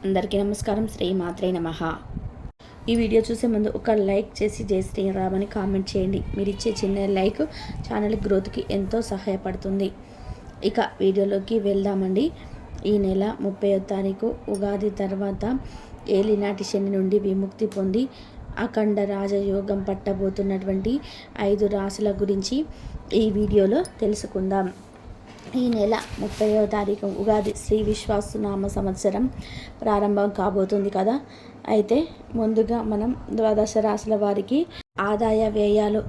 అందరికీ నమస్కారం. శ్రీ మాత్రే నమః. ఈ వీడియో చూసే ముందు ఒక లైక్ చేసి జై శ్రీరామ్ అని కామెంట్ చేయండి. మీరు ఇచ్చే చిన్న లైక్ ఛానల్ గ్రోత్కి ఎంతో సహాయపడుతుంది. ఇక వీడియోలోకి వెళ్దామండి. ఈ నెల 30వ తారీఖు ఉగాది తర్వాత ఏలినాటి శని నుండి విముక్తి పొంది అఖండ రాజయోగం పట్టబోతున్నటువంటి 5 రాశుల గురించి ఈ వీడియోలో తెలుసుకుందాం. ఈ నెల 30వ తారీఖు ఉగాది శ్రీ విశ్వావసునామ సంవత్సరం ప్రారంభం కాబోతుంది కదా. అయితే ముందుగా మనం ద్వాదశ రాశుల వారికి ఆదాయ వ్యయాలు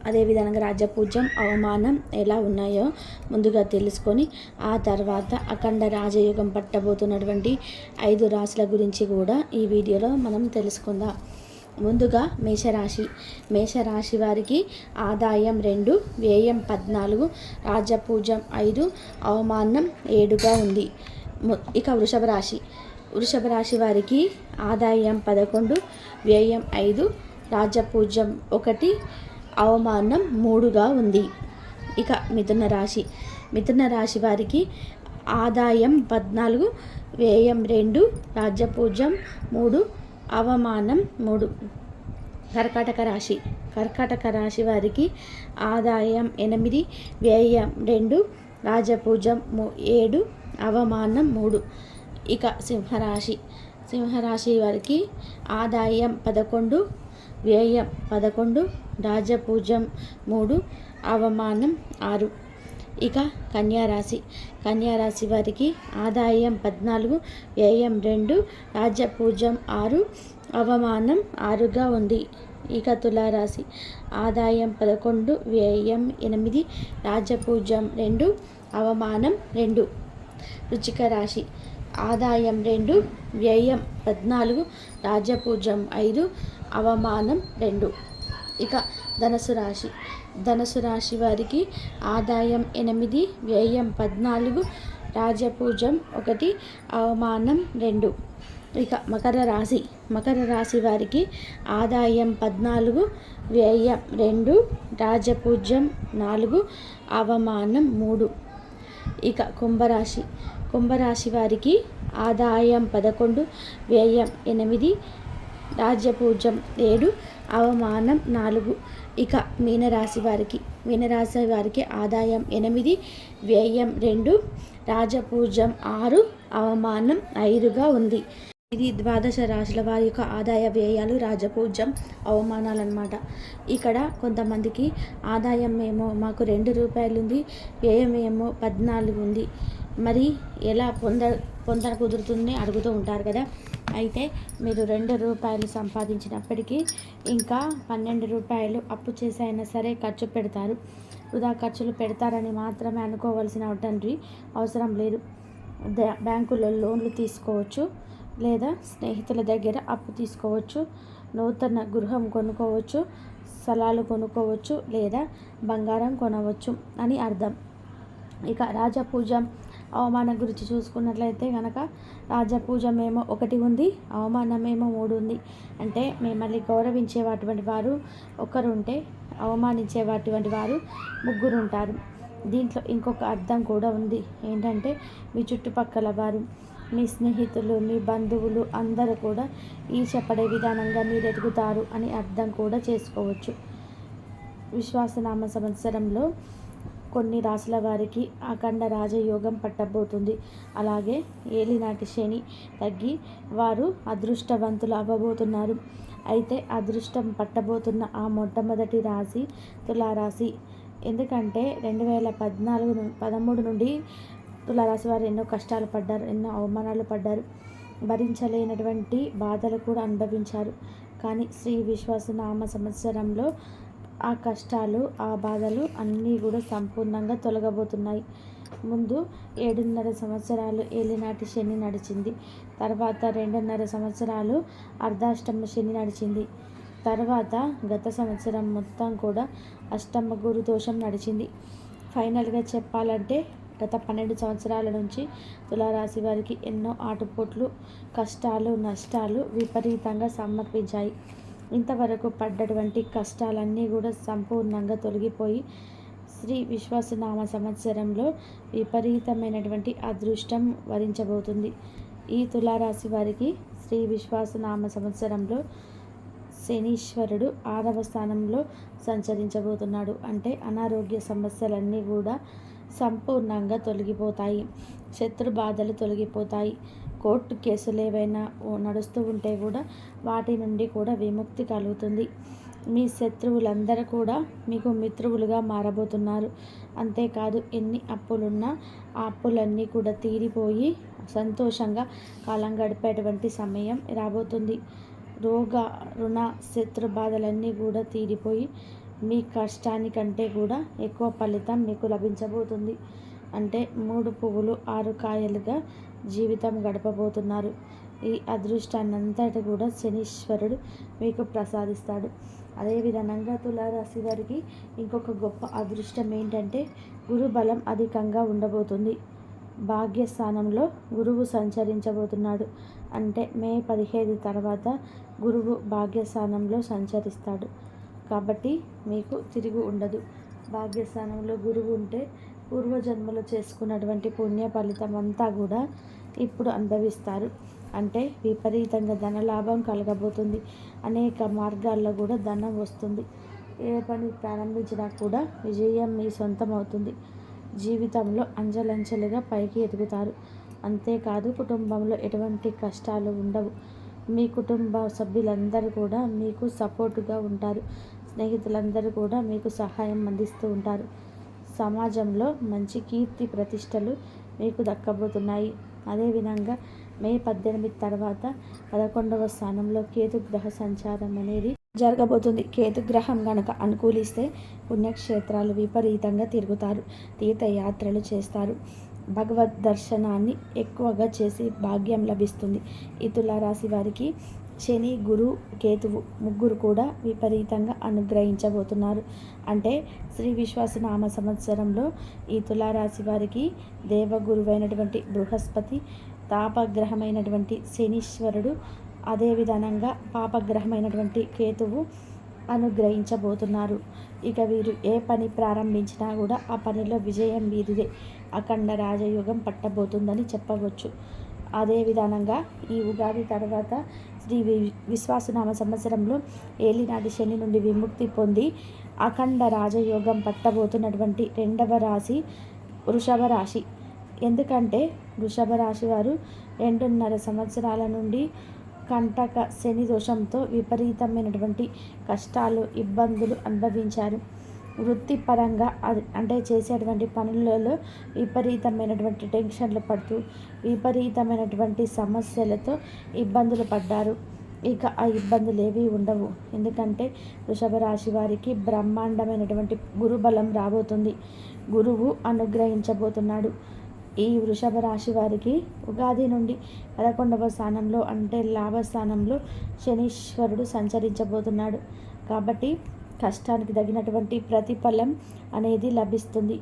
అదేవిధంగా రాజ్యపూజ్యం అవమానం ఎలా ఉన్నాయో ముందుగా తెలుసుకొని ఆ తర్వాత అఖండ రాజయోగం పట్టబోతున్నటువంటి 5 రాశుల గురించి కూడా ఈ వీడియోలో మనం తెలుసుకుందాం. ముందుగా మేషరాశి వారికి ఆదాయం 2, వ్యయం 14, రాజ్యపూజ్యం 5, అవమానం 7గా ఉంది. ఇక వృషభ రాశి వారికి ఆదాయం 11, వ్యయం 5, రాజ్యపూజ్యం 1, అవమానం 3గా ఉంది. ఇక మిథున రాశి వారికి ఆదాయం 14, వ్యయం 2, రాజ్యపూజ్యం 3, అవమానం 3. కర్కాటక రాశి వారికి ఆదాయం 8, వ్యయం 2, రాజపూజ్యం 7, అవమానం 3. ఇక సింహరాశి వారికి ఆదాయం 11, వ్యయం 11, రాజపూజ్యం 3, అవమానం 6. ఇక కన్యారాశి వారికి ఆదాయం 14, వ్యయం 2, రాజ్యపూజ్యం 6, అవమానం 6గా ఉంది. ఇక తులారాశి ఆదాయం 11, వ్యయం 8, రాజ్యపూజ్యం 2, అవమానం 2. వృశ్చిక రాశి ఆదాయం 2, వ్యయం 14, రాజ్యపూజ్యం 5, అవమానం 2. ఇక ధనుసు రాశి వారికి ఆదాయం 8, వ్యయం 14, రాజ్యపూజ్యం 1, అవమానం 2. ఇక మకర రాశి వారికి ఆదాయం 14, వ్యయం 2, రాజ్యపూజ్యం 4, అవమానం 3. ఇక కుంభరాశి వారికి ఆదాయం 11, వ్యయం 8, రాజ్యపూజ్యం 7, అవమానం 4. ఇక మీనరాశి వారికి ఆదాయం 8, వ్యయం 2, రాజపూజ్యం 6, అవమానం 5గా ఉంది. ఇది ద్వాదశ రాశుల వారి యొక్క ఆదాయ వ్యయాలు, రాజపూజ్యం, అవమానాలు అన్నమాట. ఇక్కడ కొంతమందికి ఆదాయం ఏమో మాకు 2 రూపాయలు ఉంది, వ్యయం ఏమో 14 ఉంది, మరి ఎలా పొంద కుదురుతుంది అడుగుతూ ఉంటారు కదా. అయితే మీరు 2 రూపాయలు సంపాదించినప్పటికీ ఇంకా 12 రూపాయలు అప్పు చేసి అయినా సరే ఖర్చు పెడతారు. వృధా ఖర్చులు పెడతారని మాత్రమే అనుకోవాల్సిన అవసరం లేదు. బ్యాంకులో లోన్లు తీసుకోవచ్చు, లేదా స్నేహితుల దగ్గర అప్పు తీసుకోవచ్చు, నూతన గృహం కొనుక్కోవచ్చు, స్థలాలు కొనుక్కోవచ్చు, లేదా బంగారం కొనవచ్చు అని అర్థం. ఇక రాజపూజ్యం అవమానం గురించి చూసుకున్నట్లయితే కనుక రాజపూజ్యం ఏమో 1 ఉంది, అవమానం ఏమో 3 ఉంది. అంటే మిమ్మల్ని గౌరవించేటువంటి వారు 1 ఉంటే అవమానించేటువంటి వారు 3 ఉంటారు. దీంట్లో ఇంకొక అర్థం కూడా ఉంది. ఏంటంటే మీ చుట్టుపక్కల వారు, మీ స్నేహితులు, మీ బంధువులు అందరూ కూడా ఈర్ష్యపడే విధానంగా మీరు ఎదుగుతారు అని అర్థం కూడా చేసుకోవచ్చు. విశ్వావసునామ సంవత్సరంలో కొన్ని రాశుల వారికి అఖండ రాజయోగం పట్టబోతుంది. అలాగే ఏలినాటి శని తగ్గి వారు అదృష్టవంతులు అవ్వబోతున్నారు. అయితే అదృష్టం పట్టబోతున్న ఆ మొట్టమొదటి రాశి తులారాశి. ఎందుకంటే 2013 నుండి తులారాశి వారు ఎన్నో కష్టాలు పడ్డారు, ఎన్నో అవమానాలు పడ్డారు, భరించలేనటువంటి బాధలు కూడా అనుభవించారు. కానీ శ్రీ విశ్వావసునామ సంవత్సరంలో ఆ కష్టాలు, ఆ బాధలు అన్నీ కూడా సంపూర్ణంగా తొలగబోతున్నాయి. ముందు 7.5 సంవత్సరాలు ఏలినాటి శని నడిచింది. తర్వాత 2.5 సంవత్సరాలు అర్ధాష్టమ శని నడిచింది. తర్వాత గత సంవత్సరం మొత్తం కూడా అష్టమ గురు దోషం నడిచింది. ఫైనల్గా చెప్పాలంటే గత 12 సంవత్సరాల నుంచి తులారాశి వారికి ఎన్నో ఆటుపోట్లు, కష్టాలు, నష్టాలు విపరీతంగా సమర్పించాయి. ఇంతవరకు పడ్డటువంటి కష్టాలన్నీ కూడా సంపూర్ణంగా తొలగిపోయి శ్రీ విశ్వావసునామ సంవత్సరంలో విపరీతమైనటువంటి అదృష్టం వరించబోతుంది. ఈ తులారాశి వారికి శ్రీ విశ్వాసనామ సంవత్సరంలో శనీశ్వరుడు 6వ స్థానంలో సంచరించబోతున్నాడు. అంటే అనారోగ్య సమస్యలన్నీ కూడా సంపూర్ణంగా తొలగిపోతాయి. శత్రు బాధలు తొలగిపోతాయి. కోర్టు కేసులు ఏవైనా నడుస్తూ ఉంటే కూడా వాటి నుండి కూడా విముక్తి కలుగుతుంది. మీ శత్రువులందరూ కూడా మీకు మిత్రువులుగా మారబోతున్నారు. అంతేకాదు ఎన్ని అప్పులున్నా ఆ అప్పులన్నీ కూడా తీరిపోయి సంతోషంగా కాలం గడిపేటువంటి సమయం రాబోతుంది. రోగ రుణ శత్రు బాధలన్నీ కూడా తీరిపోయి మీ కష్టానికంటే కూడా ఎక్కువ ఫలితం మీకు లభించబోతుంది. అంటే 3 పువ్వులు 6 కాయలుగా జీవితం గడపబోతున్నారు. ఈ అదృష్టాన్నంతటి కూడా శనీశ్వరుడు మీకు ప్రసాదిస్తాడు. అదేవిధంగా తులారాశి వారికి ఇంకొక గొప్ప అదృష్టం ఏంటంటే గురు బలం అధికంగా ఉండబోతుంది. భాగ్యస్థానంలో గురువు సంచరించబోతున్నాడు. అంటే మే 15 తర్వాత గురువు భాగ్యస్థానంలో సంచరిస్తాడు. కాబట్టి మీకు తిరుగు ఉండదు. భాగ్యస్థానంలో గురువు ఉంటే పూర్వజన్మలో చేసుకున్నటువంటి పుణ్య ఫలితం అంతా కూడా ఇప్పుడు అనుభవిస్తారు. అంటే విపరీతంగా ధనలాభం కలగబోతుంది. అనేక మార్గాల్లో కూడా ధనం వస్తుంది. ఏ పని ప్రారంభించినా కూడా విజయం మీ సొంతం అవుతుంది. జీవితంలో అంచెలంచెలుగా పైకి ఎదుగుతారు. అంతేకాదు కుటుంబంలో ఎటువంటి కష్టాలు ఉండవు. మీ కుటుంబ సభ్యులందరూ కూడా మీకు సపోర్టుగా ఉంటారు. స్నేహితులందరూ కూడా మీకు సహాయం అందిస్తూ ఉంటారు. సమాజంలో మంచి కీర్తి ప్రతిష్టలు మీకు దక్కబోతున్నాయి. అదేవిధంగా మే 18 తర్వాత 11వ స్థానంలో కేతు గ్రహ సంచారం అనేది జరగబోతుంది. కేతు గ్రహం గనక అనుకూలిస్తే పుణ్యక్షేత్రాలు విపరీతంగా తిరుగుతారు. తీర్థయాత్రలు చేస్తారు. భగవద్ దర్శనాన్ని ఎక్కువగా చేసి భాగ్యం లభిస్తుంది. ఈ తులారాశి వారికి శని, గురు, కేతువు ముగ్గురు కూడా విపరీతంగా అనుగ్రహించబోతున్నారు. అంటే శ్రీ విశ్వాసనామ సంవత్సరంలో ఈ తులారాశి వారికి దేవగురువైనటువంటి బృహస్పతి, తాపగ్రహమైనటువంటి శనీశ్వరుడు, అదేవిధంగా పాపగ్రహమైనటువంటి కేతువు అనుగ్రహించబోతున్నారు. ఇక వీరు ఏ పని ప్రారంభించినా కూడా ఆ పనిలో విజయం వీరిదే. అఖండ రాజయోగం పట్టబోతుందని చెప్పవచ్చు. అదేవిధంగా ఈ ఉగాది తర్వాత శ్రీ విశ్వాసనామ సంవత్సరంలో ఏలినాటి శని నుండి విముక్తి పొంది అఖండ రాజయోగం పట్టబోతున్నటువంటి 2వ రాశి వృషభ రాశి. ఎందుకంటే వృషభ రాశి వారు 2.5 సంవత్సరాల నుండి కంటక శని దోషంతో విపరీతమైనటువంటి కష్టాలు, ఇబ్బందులు అనుభవించారు. వృత్తిపరంగా అంటే చేసేటువంటి పనులలో విపరీతమైనటువంటి టెన్షన్లు పడుతూ విపరీతమైనటువంటి సమస్యలతో ఇబ్బందులు పడ్డారు. ఇక ఆ ఇబ్బందులు ఏవి ఉండవు. ఎందుకంటే వృషభ రాశి వారికి బ్రహ్మాండమైనటువంటి గురుబలం రాబోతుంది. గురువు అనుగ్రహించబోతున్నాడు. ఈ వృషభ రాశి వారికి ఉగాది నుండి 11వ స్థానంలో అంటే లాభస్థానంలో శనీశ్వరుడు సంచరించబోతున్నాడు. కాబట్టి కష్టానికి తగినటువంటి ప్రతిఫలం అనేది లభిస్తుంది.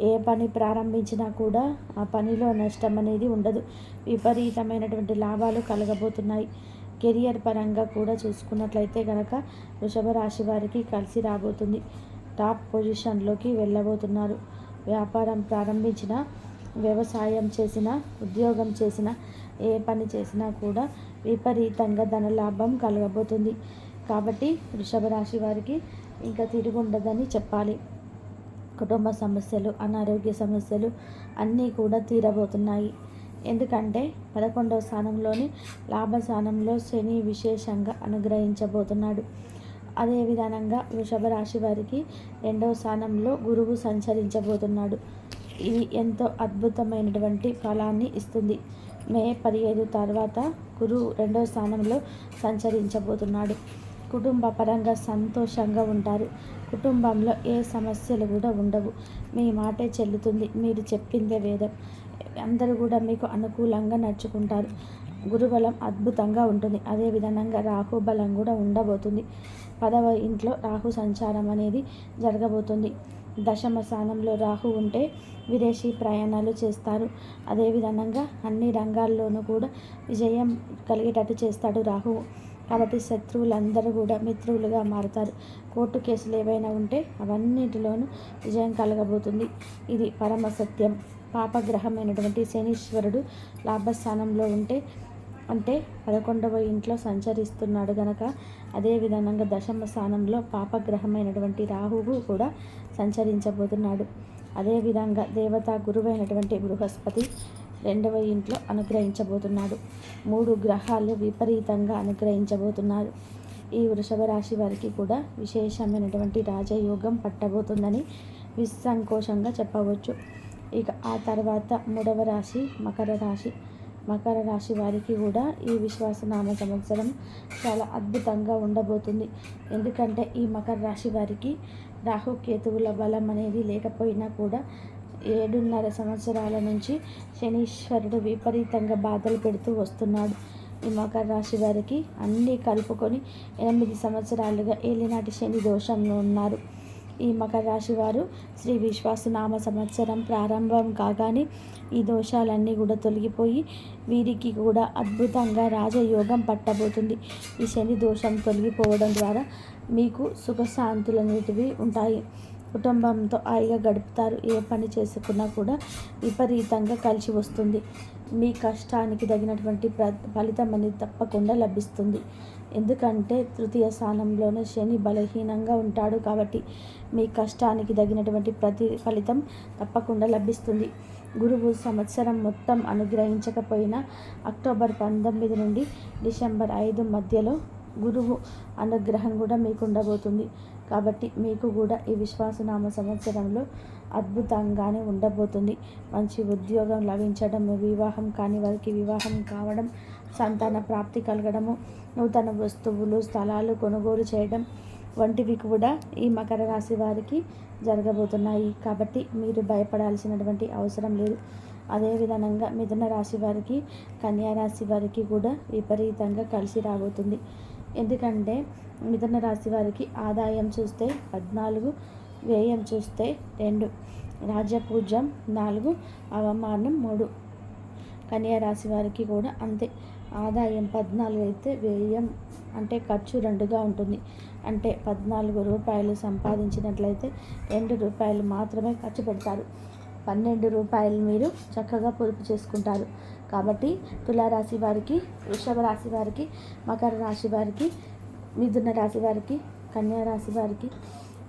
ఏ పని ప్రారంభించినా కూడా ఆ పనిలో నష్టం అనేది ఉండదు. విపరీతమైనటువంటి లాభాలు కలగబోతున్నాయి. కెరియర్ పరంగా కూడా చూసుకున్నట్లయితే కనుక వృషభ రాశి వారికి కలిసి రాబోతుంది. టాప్ పొజిషన్లోకి వెళ్ళబోతున్నారు. వ్యాపారం ప్రారంభించిన, వ్యవసాయం చేసిన, ఉద్యోగం చేసిన, ఏ పని చేసినా కూడా విపరీతంగా ధనలాభం కలగబోతుంది. కాబట్టి వృషభ రాశి వారికి ఇంకా తిరుగుండదని చెప్పాలి. కుటుంబ సమస్యలు, అనారోగ్య సమస్యలు అన్నీ కూడా తీరబోతున్నాయి. ఎందుకంటే 11వ స్థానంలోని లాభస్థానంలో శని విశేషంగా అనుగ్రహించబోతున్నాడు. అదేవిధంగా వృషభ రాశి వారికి 2వ స్థానంలో గురువు సంచరించబోతున్నాడు. ఇది ఎంతో అద్భుతమైనటువంటి ఫలాన్ని ఇస్తుంది. మే 15 తర్వాత గురువు 2వ స్థానంలో సంచరించబోతున్నాడు. కుటుంబ పరంగా సంతోషంగా ఉంటారు. కుటుంబంలో ఏ సమస్యలు కూడా ఉండవు. మీ మాటే చెల్లుతుంది. మీరు చెప్పిందే వేదం. అందరూ కూడా మీకు అనుకూలంగా నడుచుకుంటారు. గురుబలం అద్భుతంగా ఉంటుంది. అదేవిధంగా రాహు బలం కూడా ఉండబోతుంది. 10వ ఇంట్లో రాహు సంచారం అనేది జరగబోతుంది. 10వ స్థానంలో రాహు ఉంటే విదేశీ ప్రయాణాలు చేస్తారు. అదేవిధంగా అన్ని రంగాల్లోనూ కూడా విజయం కలిగేటట్టు చేస్తాడు రాహువు. కాబట్టి శత్రువులందరూ కూడా మిత్రులుగా మారుతారు. కోర్టు కేసులు ఏవైనా ఉంటే అవన్నిటిలోనూ విజయం కలగబోతుంది. ఇది పరమ సత్యం. పాపగ్రహమైనటువంటి శనీశ్వరుడు లాభస్థానంలో ఉంటే అంటే 11వ ఇంట్లో సంచరిస్తున్నాడు గనక, అదేవిధంగా దశమ స్థానంలో పాపగ్రహమైనటువంటి రాహువు కూడా సంచరించబోతున్నాడు. అదేవిధంగా దేవతా గురువైనటువంటి బృహస్పతి 2వ ఇంట్లో అనుగ్రహించబోతున్నాడు. 3 గ్రహాలు విపరీతంగా అనుగ్రహించబోతున్నారు. ఈ వృషభ రాశి వారికి కూడా విశేషమైనటువంటి రాజయోగం పట్టబోతుందని నిస్సంకోచంగా చెప్పవచ్చు. ఇక ఆ తర్వాత 3వ రాశి మకర రాశి. మకర రాశి వారికి కూడా ఈ విశ్వాసనామ సంవత్సరం చాలా అద్భుతంగా ఉండబోతుంది. ఎందుకంటే ఈ మకర రాశి వారికి రాహుకేతువుల బలం అనేది లేకపోయినా కూడా 7.5 సంవత్సరాల నుంచి శనీశ్వరుడు విపరీతంగా బాధలు పెడుతూ వస్తున్నాడు. ఈ మకర రాశి వారికి అన్నీ కలుపుకొని 8 సంవత్సరాలుగా ఏలినాటి శని దోషంలో ఉన్నారు. ఈ మకర రాశి వారు శ్రీ విశ్వాసనామ సంవత్సరం ప్రారంభం కాగానే ఈ దోషాలన్నీ కూడా తొలగిపోయి వీరికి కూడా అద్భుతంగా రాజయోగం పట్టబోతుంది. ఈ శని దోషం తొలగిపోవడం ద్వారా మీకు సుఖశాంతులు అనేటివి ఉంటాయి. కుటుంబంతో హాయిగా గడుపుతారు. ఏ పని చేసుకున్నా కూడా విపరీతంగా కలిసి వస్తుంది. మీ కష్టానికి తగినటువంటి ఫలితం అనేది తప్పకుండా లభిస్తుంది. ఎందుకంటే తృతీయ స్థానంలోనే శని బలహీనంగా ఉంటాడు కాబట్టి మీ కష్టానికి తగినటువంటి ఫలితం తప్పకుండా లభిస్తుంది. గురువు సంవత్సరం మొత్తం అనుగ్రహించకపోయినా అక్టోబర్ 19 నుండి డిసెంబర్ 5 మధ్యలో గురువు అనుగ్రహం కూడా మీకు ఉండబోతుంది. కాబట్టి మీకు కూడా ఈ విశ్వాసనామ సంవత్సరంలో అద్భుతంగానే ఉండబోతుంది. మంచి ఉద్యోగం లభించడం, వివాహం కాని వారికి వివాహం కావడం, సంతాన ప్రాప్తి కలగడము, నూతన వస్తువులు స్థలాలు కొనుగోలు చేయడం వంటివి కూడా ఈ మకర రాశి వారికి జరగబోతున్నాయి. కాబట్టి మీరు భయపడాల్సినటువంటి అవసరం లేదు. అదేవిధంగా మిథున రాశి వారికి, కన్యా రాశి వారికి కూడా విపరీతంగా కలిసి రాబోతుంది. ఎందుకంటే మిథున రాశి వారికి ఆదాయం చూస్తే 14, వ్యయం చూస్తే 2, రాజ్యపూజ్యం 4, అవమానం 3. కన్యా రాశి వారికి కూడా అంతే. ఆదాయం 14 అయితే వ్యయం అంటే ఖర్చు 2గా ఉంటుంది. అంటే 14 రూపాయలు సంపాదించినట్లయితే 2 రూపాయలు మాత్రమే ఖర్చు పెడతారు. 12 రూపాయలు మీరు చక్కగా పొదుపు చేసుకుంటారు. కాబట్టి తులారాశి వారికి, వృషభ రాశి వారికి, మకర రాశి వారికి, మిథున రాశి వారికి, కన్యా రాశి వారికి,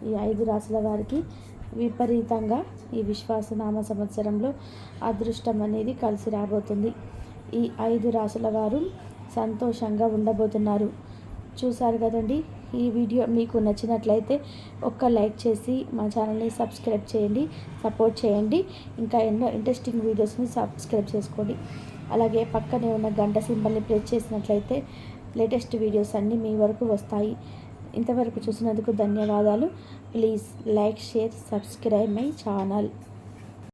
ఈ 5 రాశుల వారికి విపరీతంగా ఈ విశ్వాసనామ సంవత్సరంలో అదృష్టం అనేది కలిసి రాబోతుంది. ఈ 5 రాశుల వారు సంతోషంగా ఉండబోతున్నారు. చూసారు కదండి. ఈ వీడియో మీకు నచ్చినట్లయితే ఒక్క లైక్ చేసి మా ఛానల్ని సబ్స్క్రైబ్ చేయండి, సపోర్ట్ చేయండి. ఇంకా ఎన్నో ఇంట్రెస్టింగ్ వీడియోస్ని సబ్స్క్రైబ్ చేసుకోండి. అలాగే పక్కనే ఉన్న గంట సింబల్ని ప్రెస్ చేసినట్లయితే లేటెస్ట్ వీడియోస్ అన్నీ మీ వరకు వస్తాయి. ఇంతవరకు చూసినందుకు ధన్యవాదాలు. Please like, share, subscribe my channel.